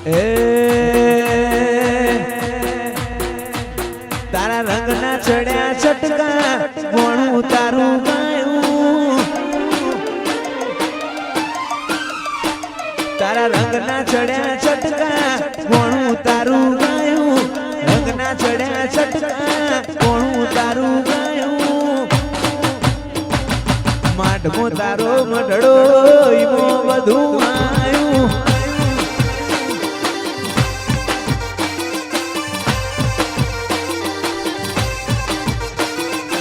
એ તારા રંગના ચડ્યા છટકા કોણું તારું ગાયું તારા રંગના ચડ્યા છટકા કોણું તારું ગાયું રંગના ચડ્યા છટકા કોણું તારું ગાયું માટમો તારો મઢડો ઈમો બધું આયું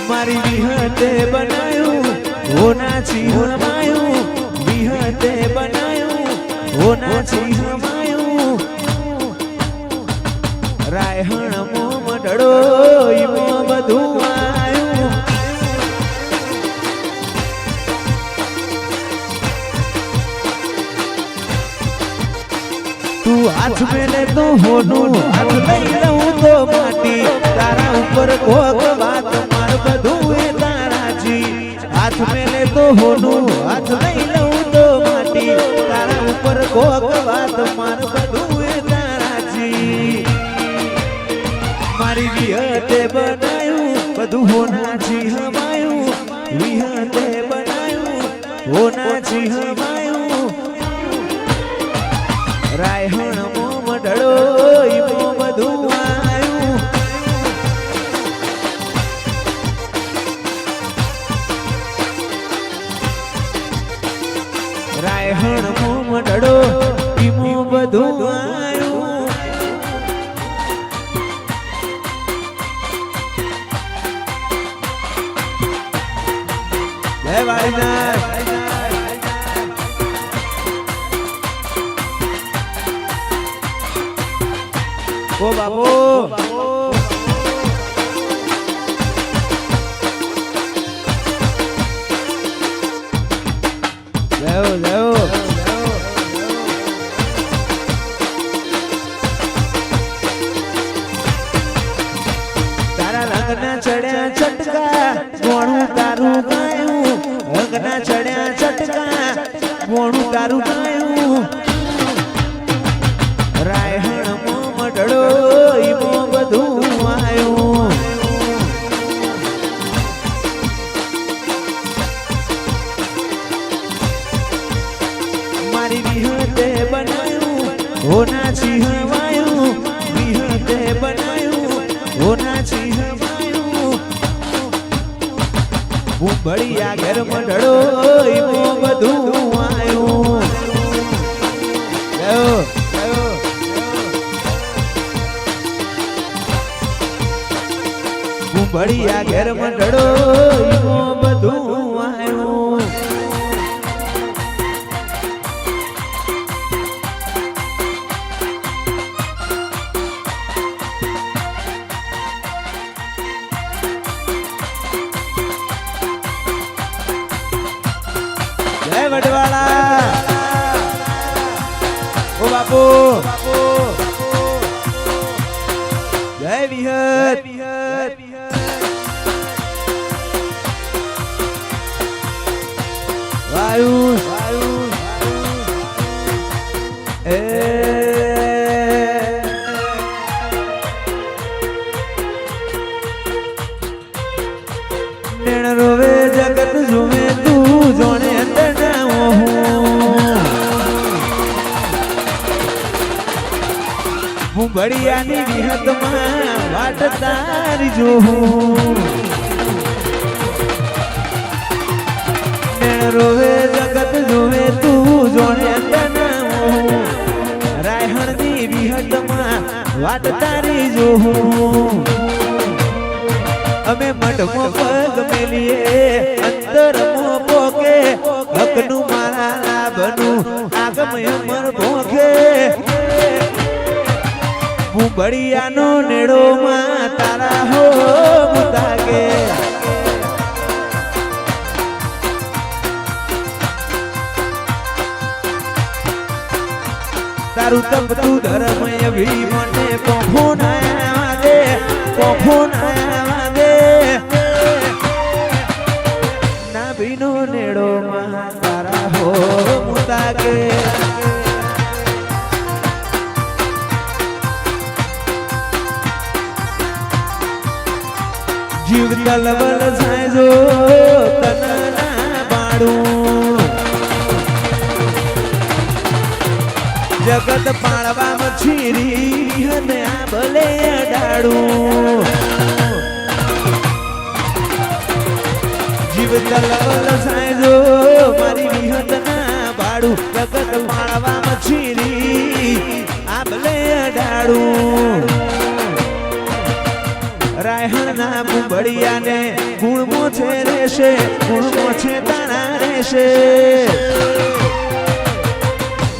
મારી વિહતે બનાયું હોનાથી હમાયું વિહતે બનાયું હોનાથી હમાયું રાયહણ મો મઢડો ઈમો બધું આયું તું હાથ મેલે તો હોનું હાથ લઈ લઉં તો માટી તારા ઉપર કોક વાત માર બધું એ તારાજી હાથ મેલે તો હોનું હાથ લઈ લઉં તો માટી તારા ઉપર કોક વાત માર બધું એ તારાજી મારી વિહતે બનાયું બધું હોનાથી હમાયું વિહતે બનાયું હોનાથી હમાયું રાયહણ મો મઢડો ઈમો બધું આયું રાયહણ મો મઢડો ઈમો બધું આયું જય વાળીનાથ ઓ બાપુ જાઓ જાઓ તારા રંગના ચડ્યા છટકા કોણું તારું ગાયું રંગના ચડ્યા છટકા કોણું તારું ગાયું રાયહણ મો મઢડો ઈમો બધું આયું મારી વિહતે બનાયું હોનાથી હવાયું વિહતે બનાયું હોનાથી હવાયું ઉંબળિયા ઘર મઢડો ઈમો બધું આયું જાઓ બળિયા ઘેર મઢડો ઈમો બધું આયું જય વડવાળા ઓ બાપુ જય વિહત વાયુ એ નેણ રોવે જગત ઝુમે તું જોણે અંદરના હું બળિયાની વિહતમાં વાટ તારી જોઉં રોવે જગત જોવે તું જોણે અંદરના રાયહણની વિહતમાં વાટ તારી જોઉં અમે મઢમાં પગ મેલીએ અંતરમાં પોકે હકનું મારા લાભનું આગમ અમર ભોગે હું બળિયાનો નેડોમાં તારા હો મુતાગે તારું તપ તું ધર્મ એવી મને પોખો ના વાગે ના ભીનો નેડો માં તારા હો મુતાગે જીવ તલવલ જાય જો તનના બાળું જગત પાળવામાં છીરી અને આ ભલે અડાડું જીવ તલવલ જાય જો મારી વિહત ના બાળું જગત પાળવામાં છીરી આ ભલે અડાડું રાયહણના બુંબડિયાને ગુણમો છે રેશે ગુણમો છે તાણા રેશે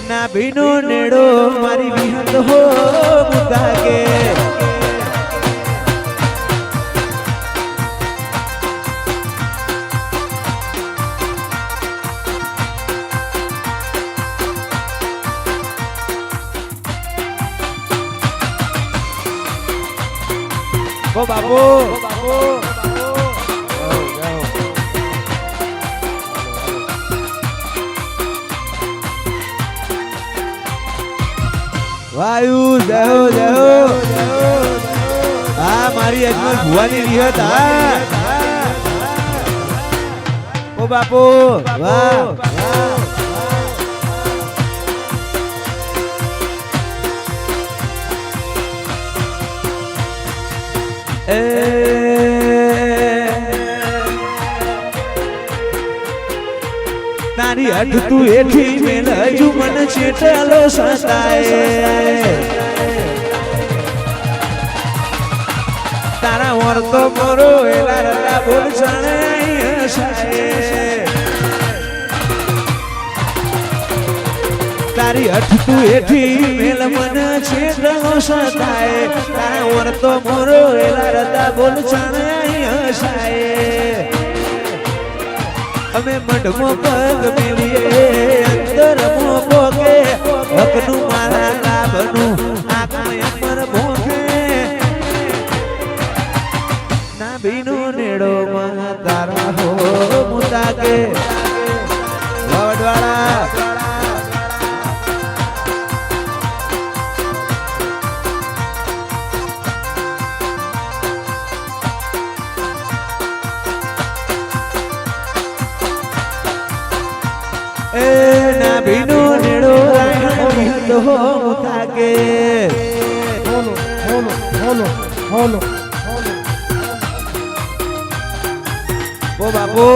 ના ભીનો નેડો મારી વિહત હો મુતાકે ઓ બાપુ વાયુ જય હા મારી અજમલ ભુવાની વિહત હા ઓ બાપુ વાહ તારી હઠ તું એથી મેલ હજુ મન ચેટલો સતાય તારા વર તો મોરો એલા રલા બોલ સણે તારી હઠ તું એથી મેલ મન ચેટલો સતાય તારા વર તો મોરો એલા રલા બોલ સણે હસાય અમે મઢમો પગ મેલીએ અંદર મોકો કે હકનું મારા લાભનું આંખમાં અમર ભોખે ના બીનો નેડો માં તારા હો મુતા કે વડવાળા ના બીનો નેડો રાયણ વિહત હો મુતાકે હોલો ઓ બાપુ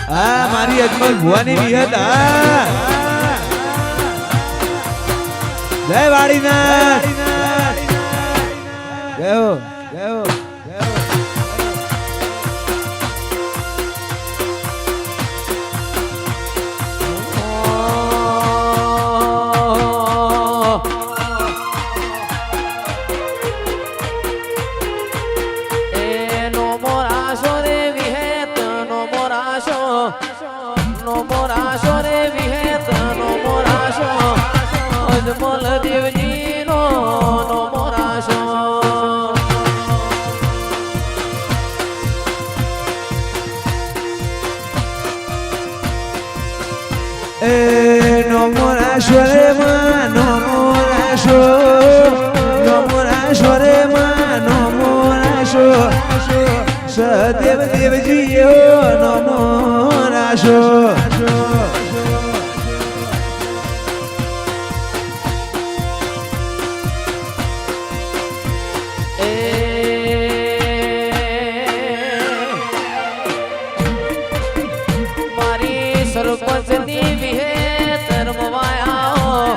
હા મારી અજમલ ભુવાની વિહત હા જય વાડીનાથ જય હો દેવજી નો મોરાશો એ નો મોરાશો રે માં નો મોરાશો રે માં નો મોરાશો સદેવ દેવજી નો મોરાશો સરપંચની વિહે ધર્મવાયા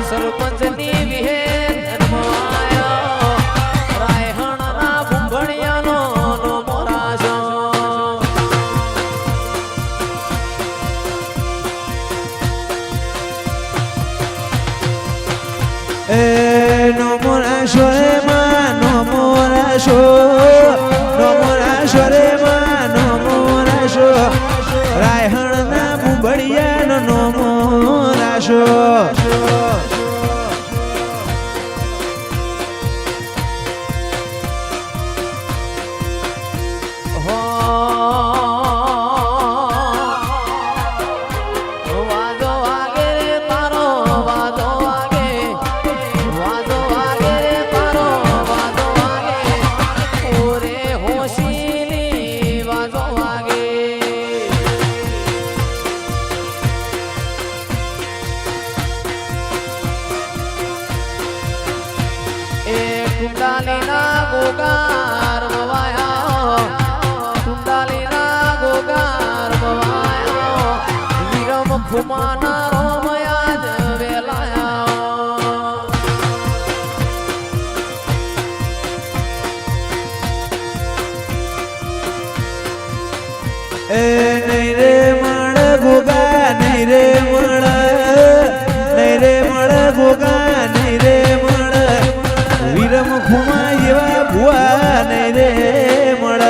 સરપંચની વિહે ધર્મવાયા રાયહણના ભૂંભણિયાનો નો મોરાશો એ નો મોરાશો રે માં નો મોરાશો રે માં નો મોરાશો રાયહણના બુંબડિયાનો નો મોરાશો વાજો વાગે રે તારો ગોગાર મવાયા ટુંડાલીના ગોગાર મવાયા વિરમ ખુમાના રોમયા જ વેલાયા એ નહીં રે મણ ગોગા નહીં રે મણ નહીં રે મણ ગોગા નહીં રે મણ વિરમ ખુમા જેવા ભુવા નહીં રે મણ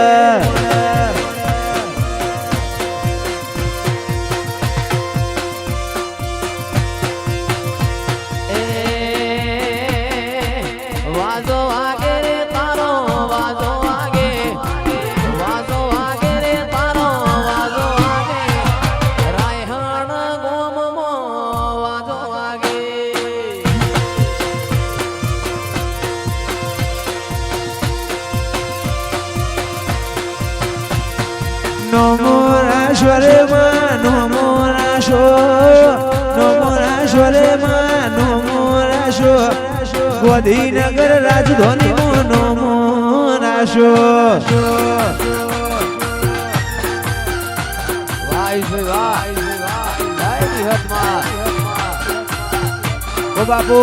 વાજો વાગે રે તારો વાજો વાગે વાજો વાગે રે તારો વાજો વાગે રાયહણ ગોમમો વાજો વાગે નમો રાશ્વરે માં નમો રાશો નમો રાશ્વરે માં નમો રાશો ગોધીનગર રાજધાની નમો રાશો ઓ બાપુ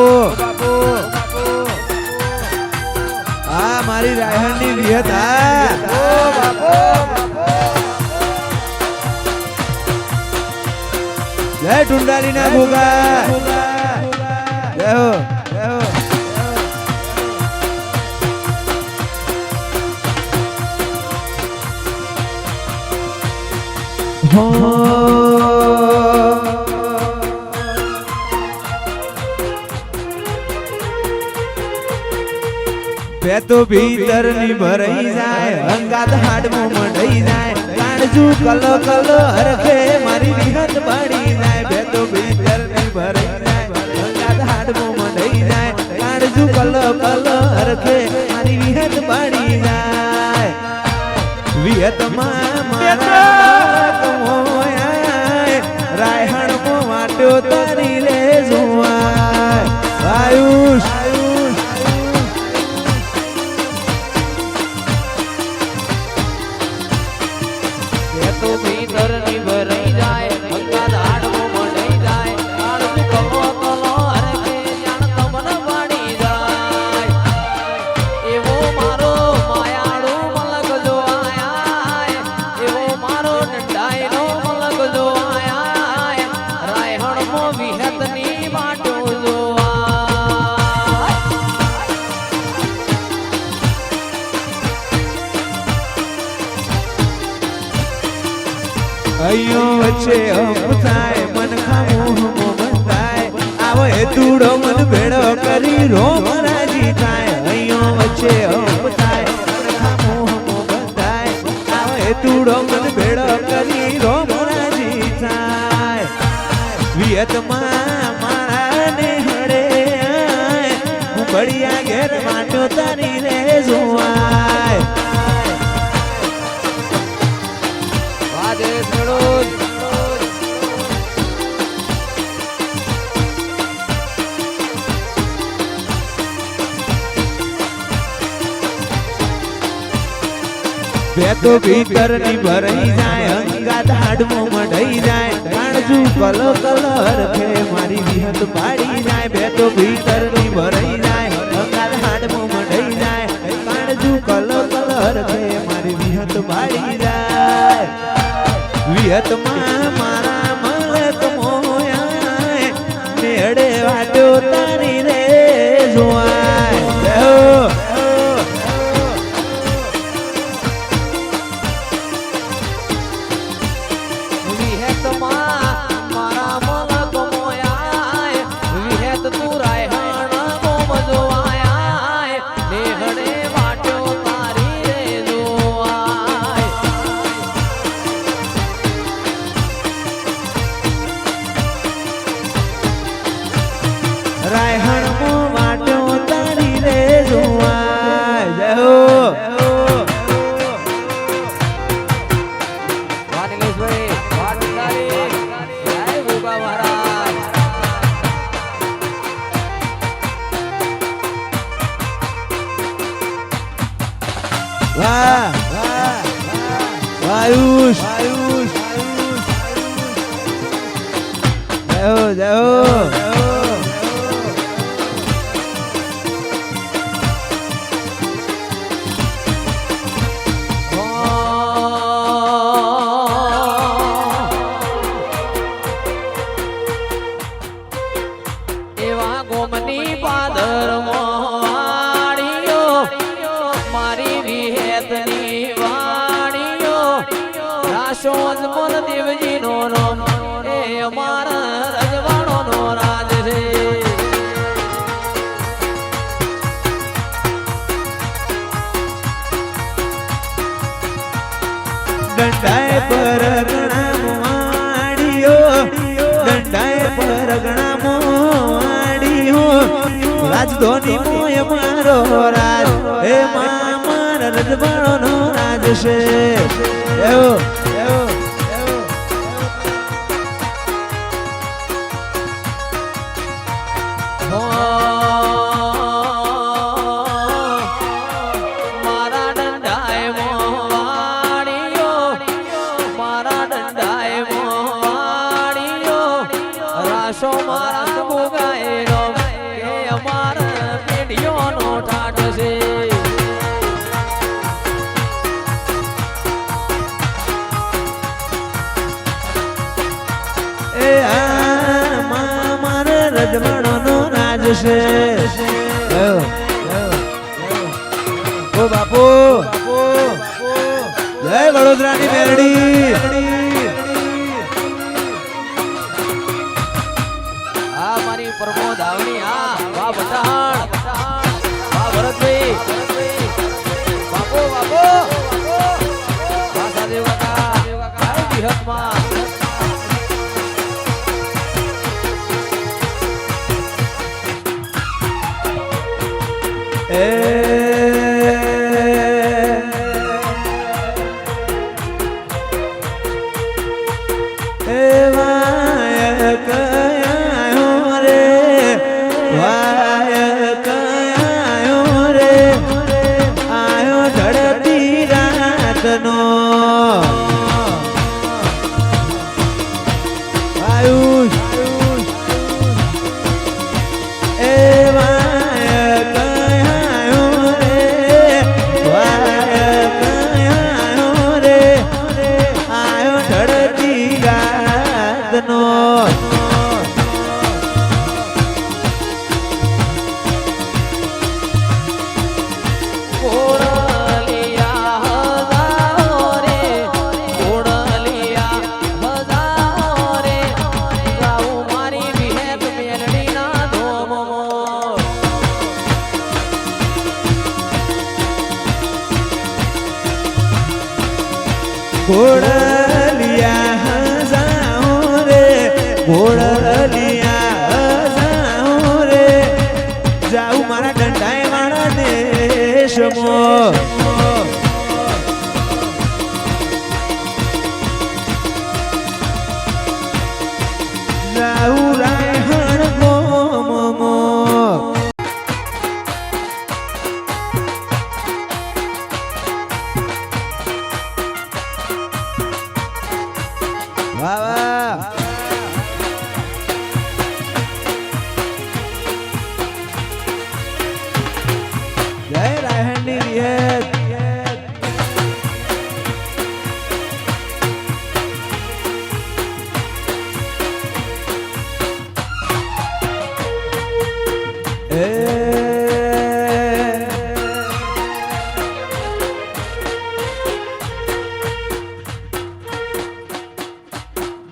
હા મારી રાયહણની વિહત હા ઓ બાપુ જય ટુંડાલીના ગોગા જય હો જય હો બે તો ભીતર ની ભરાઈ જાય અંગાત હાડમું મઢાઈ જાય કાણજુ કલો કલો હરખે મારી વિહત બાળી જાય બે તો ભીતર ની ભરાઈ જાય અંગાત હાડમું મઢાઈ જાય કાણજુ કલો કલો હરખે મારી વિહત બાળી જાય વિહતમાં મારા કમોયા રાયહણ મો વાટ્યો તારી રે જોવાય આયુષ તો ભીતર ની ભરાઈ જાય અંગાત હાડમો મઢાઈ જાય કાળજુ કલો કલો હરખે જાણ તમને પાડી જાય એવો મારો માયાળુ મલક જો આયા એવો મારો ડંડાઈનો મલક જો આયા રાયહણ મો વિહત ની વાટો જો અયો વચ્ચે હમ થાય મન ખામો હમો બંધાય આવો એ તૂડો મન ભેળો કરી રોમ રાજી થાય અયો વચ્ચે હમ થાય મન ખામો હમો બંધાય આવો એ તૂડો મન ભેળો કરી રોમ રાજી થાય વિયતમાં મારા ને હડે હું બળિયા ઘેર માટો તારી રે જોવાય બે તો ભીતર ની ભરાઈ જાય અંગાત હાડમો મઢાઈ જાય કાણજુ કલો કલો હરખે મારી વિહત પાડી જાય બે તો ભીતર ની ભરાઈ જાય અંગાત હાડમો મઢાઈ જાય કાણજુ કલો કલો હરખે મારી વિહત પાડી જાય વિહતમાં મારા મલક મોયા નેડે વાટ્યો તારી રે જોવાય આયુષ જાઓ જાઓ એવા ગોમની પાદર વાણીઓ મારી વિહેતની વાણીઓ રાશો અજમલ દેવજી નો નામ એ અમારા રજવાડો નો રાજ છે દંડાય પરગણા મોવાડીઓ દંડાય પરગણા મોવાડીઓ રાજધોની મોય મારો રાજ હે મારા રજવાડો નો રાજ છે એવો એવો મારા દંડાય મોવાડીઓ મારા દંડાય મોવાડીઓ રાશો મારા મુગાયનો કે અમારા પેઢીઓનો ઠાઠ છે એ આ મારા રજવાડો નો રાજ છે ઓ બાપુ જય વડોદરાની મેરડી આ મારી પ્રમોદ આવણી આ વાહ બટાણ વાહ ભરતભાઈ બાપો બાપો વાહ સાદેવ કાકા કાય વિહતમાં વાય કયાયો રે આયો ઢળતી રાતનો આયુષ એ વાય કયાયો રે આયો ઢળતી રાતનો ઘોડલિયા હજાઓ રે ઘોડલિયા હજાઓ રે જાઉં મારા દંડાય વાળા દેશમાં જાઉં રાયહણ ગોમમાં વાહ વાહ જય રાયહણની વિહેત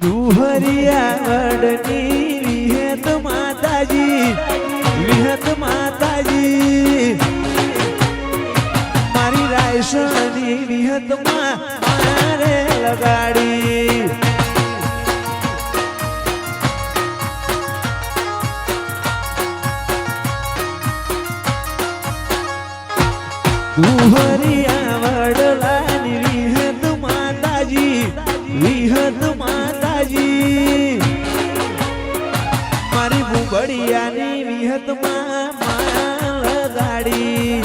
દુહરિયા વડની વિહેત માતાજી મારી રાયસની વિહતમાં મારે લગાડી દુહરિયા વડલાની વિહત માતાજી મારી ભૂબડિયાની વિહતમાં માલ ગાડી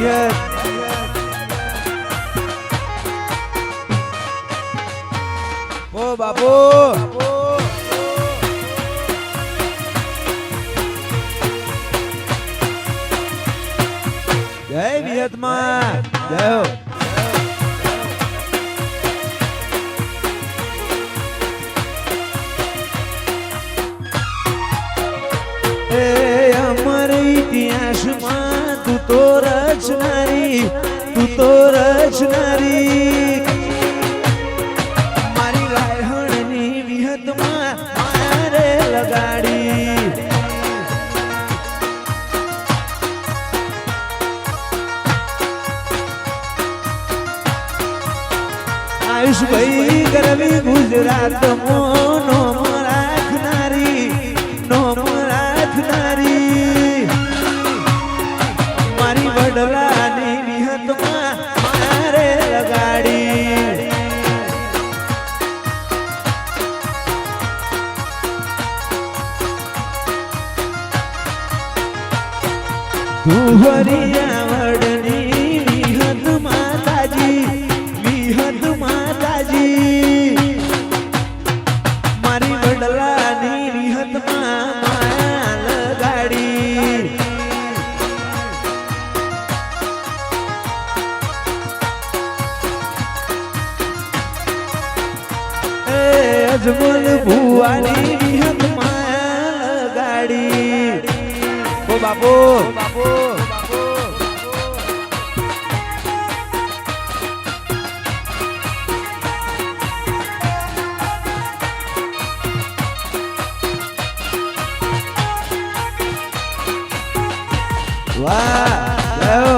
વિહત ઓ બાપુ જય વિહતમાં જય હો અમર ઇતિહાસમાં તું તો રચનારી મારી રાયહણની વિહતમાં મારે લગાડી આયુષભાઈ ગરવી ગુજરાત નોમ રાખનારી મારી વડલાની વિહતમાં મારે લગાડી તું હરિયાવડની વિહત માતાજી મારી વડલાની વિહતમાં માયા લગાડી અજમલ ભુવાની વિહતમાં લગાડી ઓ બાપુ વાહ જય હો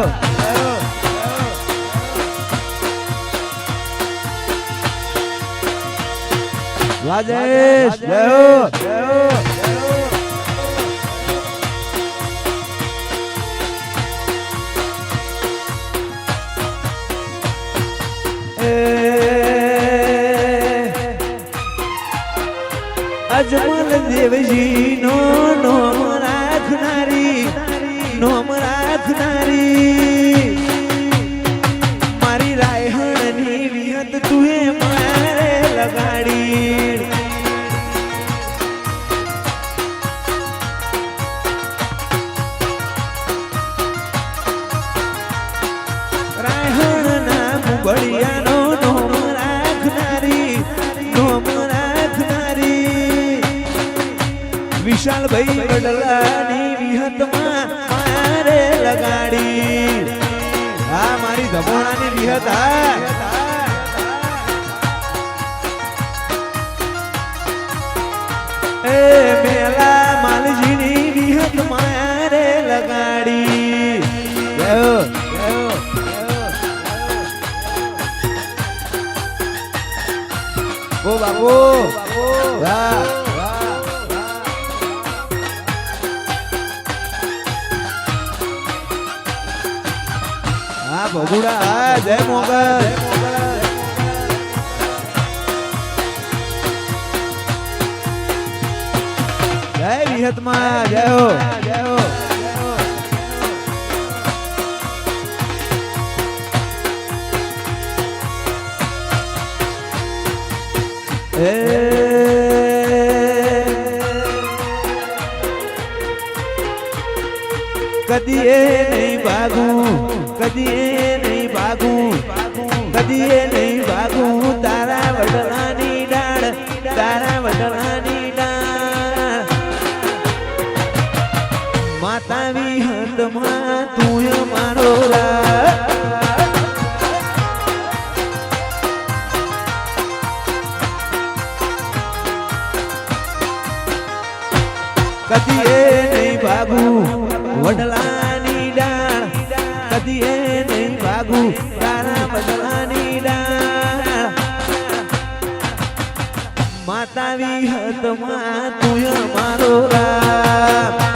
રાજેશ જય હો અજમલ દેવજી નો નોમ રાખનારી મારી રાયહણની વિહત તુએ મારે લગાડી રાયહણના મુબળિયાનો નોમ રાખનારી વિશાલભાઈ વડલાની વિહતમાં મારે લગાડી હા મારી ધમોણાની વિહત એ મેલા માલજીની વિહત મારે લગાડી ઓ બાપુ વાહ ભગુડા જય મોગલ જય વિહતમાં જય હો કદીએ નહીં ભાગું તારા વડલાની ડાળ માતા વિહતમાં તું મારો કદીએ નહીં ભાગું વડલાની ડાળ કદીએ નહીં ભાગું તારા વડલાની ડાળ માતા વિહતમાં તું મારો રામ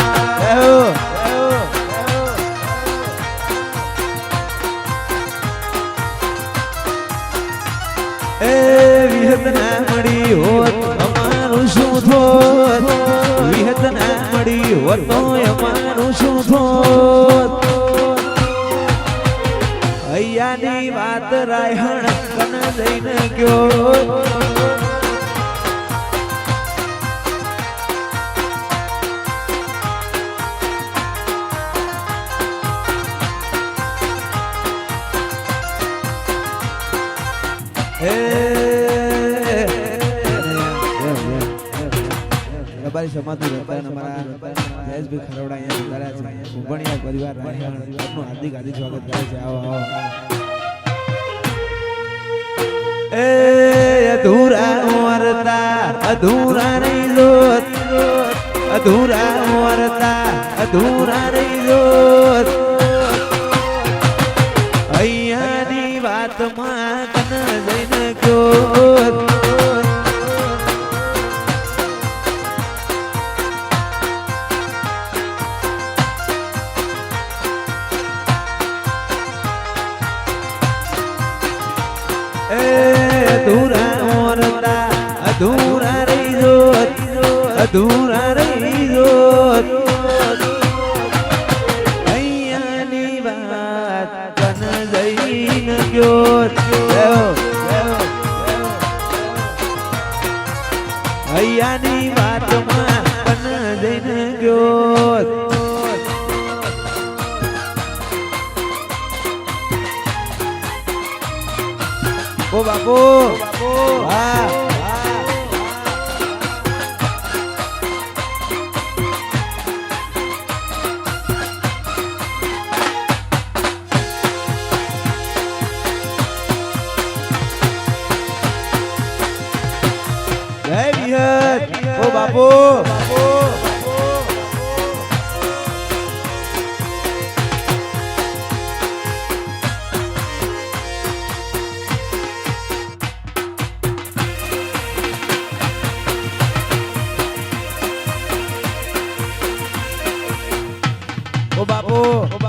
એ વિહત ના મળી હોત અમારું શું થોત વિહત ના મળી હોત તો અમારું શું થોત હૈયાની વાત રાયહણ કન જઈને ગયો રબારી સમાતું રહેતા અમારા જયેશભાઈ ખરવડા અહીંયા ઉતાર્યા છે ઉભણિયા પરિવાર રાયહણ આપનું હાર્દિક હાર્દિક સ્વાગત કરે છે આવો આવો એ અધૂરા ઓરતા અધૂરા રહી જોત અધૂરા ઓરતા અધૂરા રહી જોત અહીંયાની વાતમાં કન જઈને ગયો અધૂરા ઓરતા અધૂરા રહી જોત અધૂરા રહી જોત અહીંયાની વાત કન જઈને ગયો અહીંયાની વાતમાં કન જઈને ગયો ઓ બાપુ વાહ જય વિહત ઓ બાપુ ઓ બાપુ